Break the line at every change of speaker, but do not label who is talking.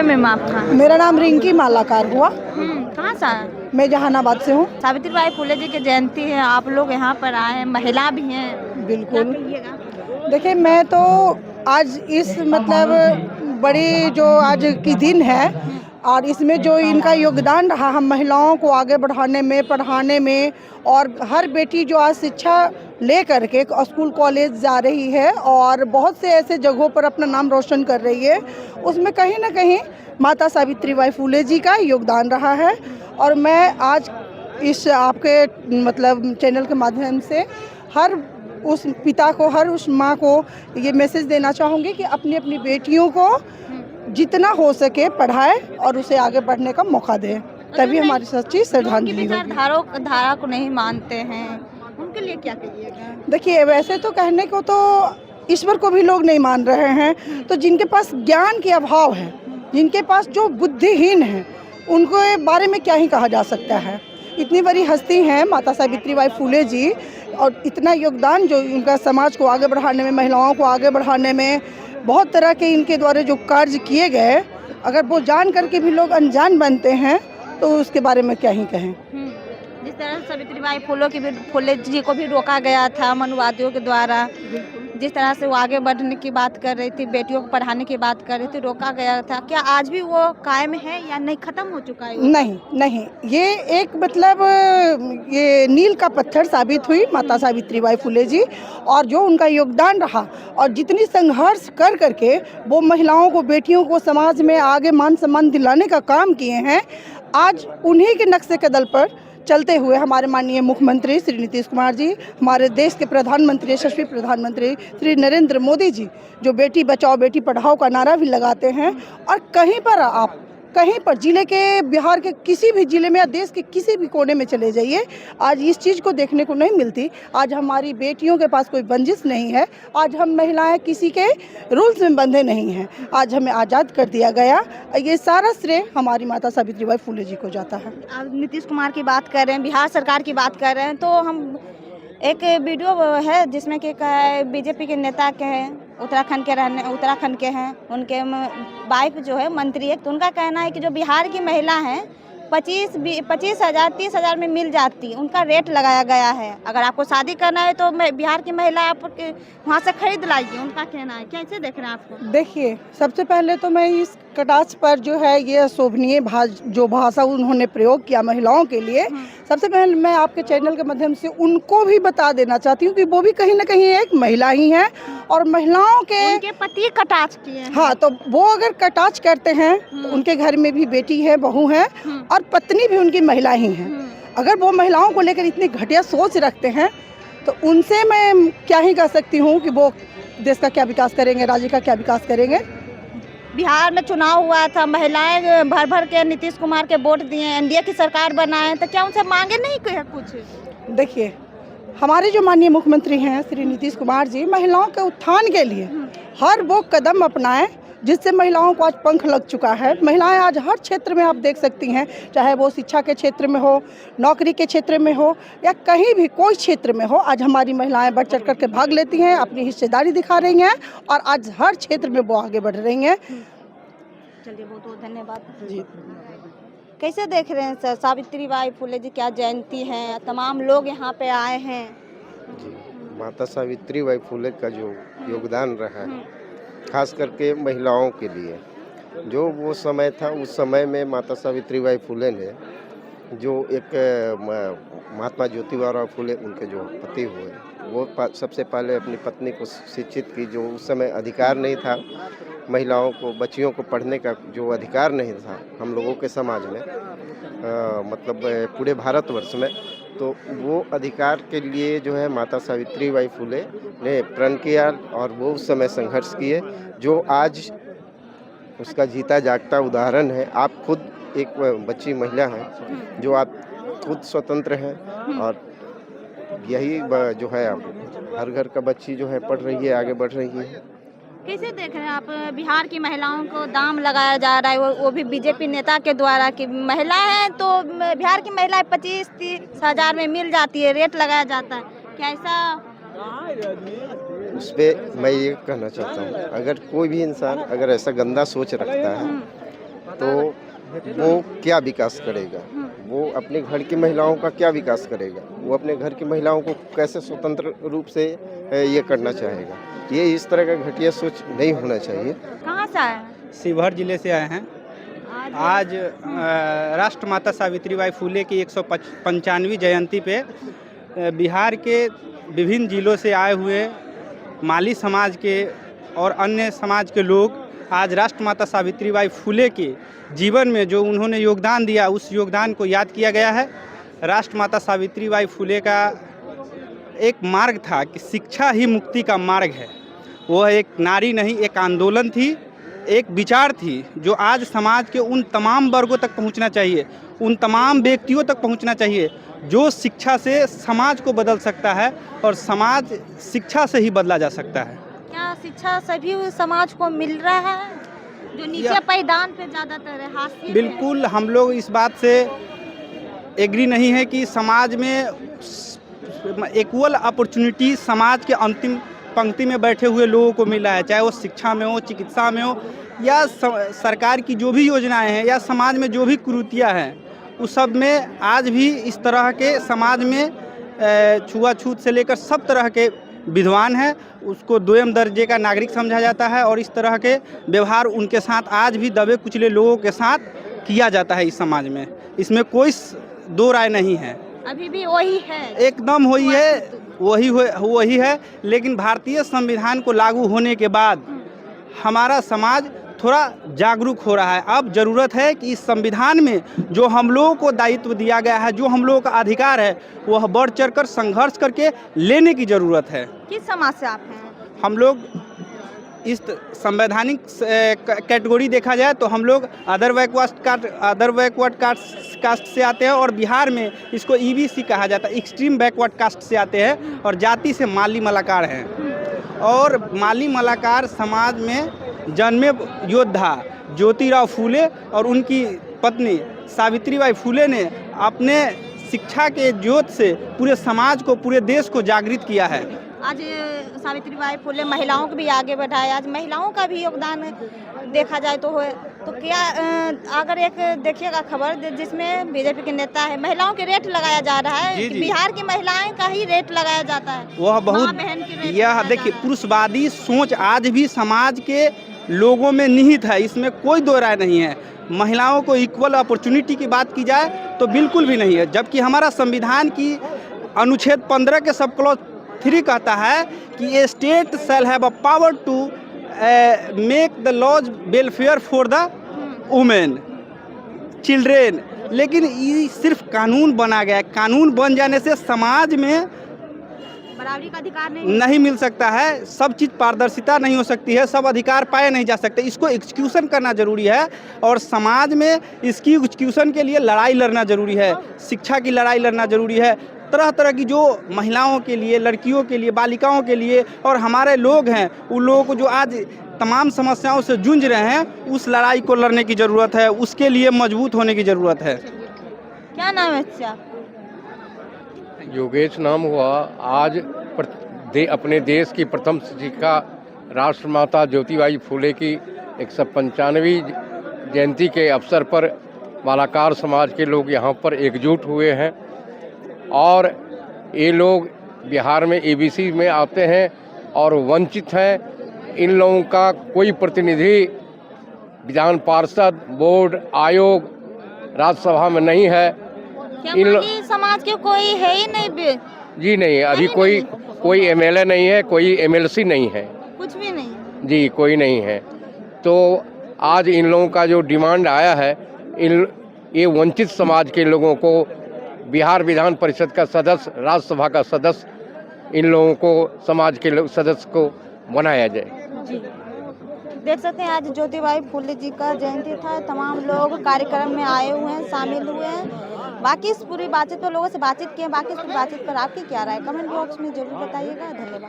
Ma'am आपका?
मेरा नाम रिंकी मालाकार हुआ।
कहाँ से आए?
मैं जहानाबाद से हूँ।
सावित्रीबाई फुले जी की जयंती है, आप लोग यहाँ पर आए हैं, महिला भी हैं, क्या
बिल्कुल।
कहिएगा?
देखिए, मैं तो आज इस मतलब बड़ी जो आज की दिन है और इसमें जो इनका योगदान रहा, हम महिलाओं को आगे बढ़ाने में, पढ़ाने में, और हर बेटी जो आज शिक्षा ले करके स्कूल कॉलेज जा रही है और बहुत से ऐसे जगहों पर अपना नाम रोशन कर रही है, उसमें कहीं ना कहीं माता सावित्रीबाई फुले जी का योगदान रहा है। और मैं आज इस आपके मतलब चैनल के माध्यम से हर उस पिता को, हर उस माँ को ये मैसेज देना चाहूँगी कि अपनी अपनी बेटियों को जितना हो सके पढ़ाए और उसे आगे बढ़ने का मौका दें, तभी हमारी सच्ची श्रद्धांजलि होगी।
धारा को नहीं मानते हैं, उनके लिए क्या कहिएगा?
देखिए, वैसे तो कहने को तो ईश्वर को भी लोग नहीं मान रहे हैं, तो जिनके पास ज्ञान के अभाव है, जिनके पास जो बुद्धिहीन है, उनके बारे में क्या ही कहा जा सकता है। इतनी बड़ी हस्ती हैं माता सावित्रीबाई फुले जी, और इतना योगदान जो इनका समाज को आगे बढ़ाने में, महिलाओं को आगे बढ़ाने में, बहुत तरह के इनके द्वारा जो कार्य किए गए, अगर वो जान करके भी लोग अनजान बनते हैं तो उसके बारे में क्या ही कहें।
जिस तरह सावित्रीबाई फुले जी को भी रोका गया था मनुवादियों के द्वारा, जिस तरह से वो आगे बढ़ने की बात कर रही थी, बेटियों को पढ़ाने की बात कर रही थी, रोका गया था, क्या आज भी वो कायम है या नहीं, खत्म हो चुका है?
नहीं नहीं, ये एक मतलब ये नील का पत्थर साबित हुई माता सावित्रीबाई फुले जी, और जो उनका योगदान रहा और जितनी संघर्ष कर करके वो महिलाओं को, बेटियों को समाज में आगे मान सम्मान दिलाने का काम किए हैं, आज उन्हीं के नक्शे कदम पर चलते हुए हमारे माननीय मुख्यमंत्री श्री नीतीश कुमार जी, हमारे देश के प्रधानमंत्री, यशस्वी प्रधानमंत्री श्री नरेंद्र मोदी जी, जो बेटी बचाओ बेटी पढ़ाओ का नारा भी लगाते हैं, और कहीं पर आप कहीं पर जिले के, बिहार के किसी भी जिले में या देश के किसी भी कोने में चले जाइए, आज इस चीज़ को देखने को नहीं मिलती। आज हमारी बेटियों के पास कोई बंदिश नहीं है, आज हम महिलाएं किसी के रूल्स में बंधे नहीं हैं, आज हमें आज़ाद कर दिया गया। ये सारा श्रेय हमारी माता सावित्रीबाई फुले जी को जाता है।
आप नीतीश कुमार की बात कर रहे हैं, बिहार सरकार की बात कर रहे हैं, तो हम एक वीडियो है जिसमें कि बीजेपी के नेता के हैं, उत्तराखंड के हैं, उनके वाइफ जो है मंत्री है, तो उनका कहना है कि जो बिहार की महिला हैं 25,000 30,000 में मिल जाती, उनका रेट लगाया गया है। अगर आपको शादी करना है तो बिहार की महिला आप वहाँ से खरीद लाइए, उनका कहना है। कैसे देख रहे हैं आपको?
देखिए, सबसे पहले तो मैं इस कटाक्ष पर जो है ये अशोभनीय जो भाषा उन्होंने प्रयोग किया महिलाओं के लिए, सबसे पहले मैं आपके चैनल के माध्यम से उनको भी बता देना चाहती हूँ कि वो भी कहीं ना कहीं एक महिला ही हैं, और महिलाओं के
उनके पति कटाक्ष किए हैं।
हाँ, तो वो अगर कटाक्ष करते हैं तो उनके घर में भी बेटी है, बहू है, और पत्नी भी उनकी महिला ही है। अगर वो महिलाओं को लेकर इतनी घटिया सोच रखते हैं तो उनसे मैं क्या ही कह सकती हूँ कि वो देश का क्या विकास करेंगे, राज्य का क्या विकास करेंगे।
बिहार में चुनाव हुआ था, महिलाएं भर भर के नीतीश कुमार के वोट दिए, एनडीए की सरकार बनाए, तो क्या उनसे मांगे नहीं कुछ?
देखिए, हमारे जो माननीय मुख्यमंत्री हैं श्री नीतीश कुमार जी, महिलाओं के उत्थान के लिए हर वो कदम अपनाएं जिससे महिलाओं को आज पंख लग चुका है। महिलाएं आज हर क्षेत्र में आप देख सकती हैं, चाहे वो शिक्षा के क्षेत्र में हो, नौकरी के क्षेत्र में हो, या कहीं भी कोई क्षेत्र में हो, आज हमारी महिलाएं बढ़ चढ़ करके भाग लेती हैं, अपनी हिस्सेदारी दिखा रही हैं, और आज हर क्षेत्र में वो आगे बढ़ रही हैं।
चलिए, बहुत बहुत धन्यवाद
जी।
कैसे देख रहे हैं सर, सावित्रीबाई फुले जी क्या जयंती है, तमाम लोग यहाँ पे आए हैं?
जी, माता सावित्रीबाई फुले का जो योगदान रहा है, खास करके महिलाओं के लिए, जो वो समय था, उस समय में माता सावित्रीबाई फुले ने जो एक महात्मा ज्योतिबा फुले उनके जो पति हुए, वो सबसे पहले अपनी पत्नी को शिक्षित की। जो उस समय अधिकार नहीं था महिलाओं को, बच्चियों को पढ़ने का जो अधिकार नहीं था हम लोगों के समाज में, मतलब पूरे भारतवर्ष में, तो वो अधिकार के लिए जो है माता सावित्रीबाई फुले ने प्रण किया, और वो उस समय संघर्ष किए, जो आज उसका जीता जागता उदाहरण है। आप खुद एक बच्ची महिला हैं, जो आप खुद स्वतंत्र हैं, और यही जो है हर घर का बच्ची जो है पढ़ रही है, आगे बढ़ रही है।
कैसे देख रहे हैं आप, बिहार की महिलाओं को दाम लगाया जा रहा है, वो भी बीजेपी नेता के द्वारा, कि महिला है तो बिहार की महिला 25-30 हजार में मिल जाती है, रेट लगाया जाता है, क्या ऐसा?
उस पर मैं ये कहना चाहता हूँ, अगर कोई भी इंसान अगर ऐसा गंदा सोच रखता है तो वो क्या विकास करेगा, वो अपने घर की महिलाओं का क्या विकास करेगा, वो अपने घर की महिलाओं को कैसे स्वतंत्र रूप से ये करना चाहेगा। ये इस तरह का घटिया सोच नहीं होना चाहिए।
कहाँ से आए हैं?
शिवहर जिले से आए हैं। आज राष्ट्रमाता सावित्रीबाई फुले की 195वीं जयंती पे बिहार के विभिन्न जिलों से आए हुए माली समाज के और अन्य समाज के लोग आज राष्ट्रमाता सावित्रीबाई फुले के जीवन में जो उन्होंने योगदान दिया, उस योगदान को याद किया गया है। राष्ट्रमाता सावित्रीबाई फुले का एक मार्ग था कि शिक्षा ही मुक्ति का मार्ग है। वह एक नारी नहीं, एक आंदोलन थी, एक विचार थी जो आज समाज के उन तमाम वर्गों तक पहुंचना चाहिए, उन तमाम व्यक्तियों तक पहुंचना चाहिए जो शिक्षा से समाज को बदल सकता है और समाज शिक्षा से ही बदला जा सकता है।
क्या शिक्षा सभी समाज को मिल रहा है जो नीचे पायदान पे ज़्यादातर है? हाशिए पे
बिल्कुल, हम लोग इस बात से एग्री नहीं है कि समाज में इक्वल अपॉर्चुनिटी समाज के अंतिम पंक्ति में बैठे हुए लोगों को मिला है, चाहे वो शिक्षा में हो, चिकित्सा में हो, या सरकार की जो भी योजनाएं हैं या समाज में जो भी कुरीतियाँ हैं, उस सब में आज भी इस तरह के समाज में छुआछूत से लेकर सब तरह के विद्वान हैं, उसको दोयम दर्जे का नागरिक समझा जाता है और इस तरह के व्यवहार उनके साथ आज भी दबे कुचले लोगों के साथ किया जाता है इस समाज में। इसमें कोई दो राय नहीं है,
अभी भी वही है,
एकदम वही है। लेकिन भारतीय संविधान को लागू होने के बाद हमारा समाज थोड़ा जागरूक हो रहा है। अब ज़रूरत है कि इस संविधान में जो हम लोगों को दायित्व दिया गया है, जो हम लोगों का अधिकार है, वह बढ़ चढ़कर संघर्ष करके लेने की ज़रूरत है।
किस समाज से आप हैं?
हम लोग इस संवैधानिक कैटेगरी देखा जाए तो हम लोग अदर बैकवर्ड कास्ट से आते हैं और बिहार में इसको ईबीसी कहा जाता है, एक्सट्रीम बैकवर्ड कास्ट से आते हैं और जाति से माली मलाकार हैं। और माली मलाकार समाज में जन्मे योद्धा ज्योतिराव फूले और उनकी पत्नी सावित्रीबाई फुले ने अपने शिक्षा के ज्योत से पूरे समाज को, पूरे देश को जागृत किया है।
आज सावित्रीबाई फुले महिलाओं को भी आगे बढ़ाया, आज महिलाओं का भी योगदान देखा जाए तो क्या अगर एक देखिएगा खबर जिसमें बीजेपी के नेता है, महिलाओं के रेट लगाया जा रहा है कि बिहार की महिलाएं का ही रेट लगाया जाता है,
वह बहुत यह देखिए पुरुषवादी सोच आज भी समाज के लोगों में निहित है, इसमें कोई दो राय नहीं है। महिलाओं को इक्वल अपॉर्चुनिटी की बात की जाए तो बिल्कुल भी नहीं है, जबकि हमारा संविधान की अनुच्छेद 15 के सब क्लॉज 3 कहता है कि a state shall have a power to make the laws welfare for the women children. लेकिन ये सिर्फ कानून बना गया है, कानून बन जाने से समाज में
बराबरी का अधिकार
नहीं मिल सकता है, सब चीज़ पारदर्शिता नहीं हो सकती है, सब अधिकार पाए नहीं जा सकते। इसको एक्सक्यूशन करना जरूरी है और समाज में इसकी एक्सक्यूशन के लिए लड़ाई लड़ना जरूरी है, शिक्षा की लड़ाई लड़ना जरूरी है। तरह तरह की जो महिलाओं के लिए, लड़कियों के लिए, बालिकाओं के लिए और हमारे लोग हैं, उन लोगों को जो आज तमाम समस्याओं से जूझ रहे हैं, उस लड़ाई को लड़ने की ज़रूरत है, उसके लिए मजबूत होने की ज़रूरत है।
क्या नाम है इसका?
योगेश नाम हुआ। आज अपने देश की प्रथम शिक्षिका राष्ट्रमाता ज्योतिबाई फुले की 195वीं जयंती के अवसर पर मालाकार समाज के लोग यहाँ पर एकजुट हुए हैं और ये लोग बिहार में एबीसी में आते हैं और वंचित हैं। इन लोगों का कोई प्रतिनिधि विधान पार्षद, बोर्ड, आयोग, राज्यसभा में नहीं है।
इन समाज के कोई है ही नहीं?
जी नहीं, अभी कोई एमएलए नहीं है, कोई एमएलसी नहीं है,
कुछ भी नहीं
जी, कोई नहीं है। तो आज इन लोगों का जो डिमांड आया है, ये वंचित समाज के लोगों को बिहार विधान परिषद का सदस्य, राज्यसभा का सदस्य, इन लोगों को समाज के सदस्य को बनाया जाए।
जी देख सकते हैं आज ज्योतिबाई फुले जी का जयंती था, तमाम लोग कार्यक्रम में आए हुए हैं, शामिल हुए हैं। बाकी इस पूरी बातचीत तो लोगों से बातचीत की है, बाकी इस पूरी बातचीत पर आपकी क्या राय, कमेंट बॉक्स में जरूर बताइएगा। धन्यवाद।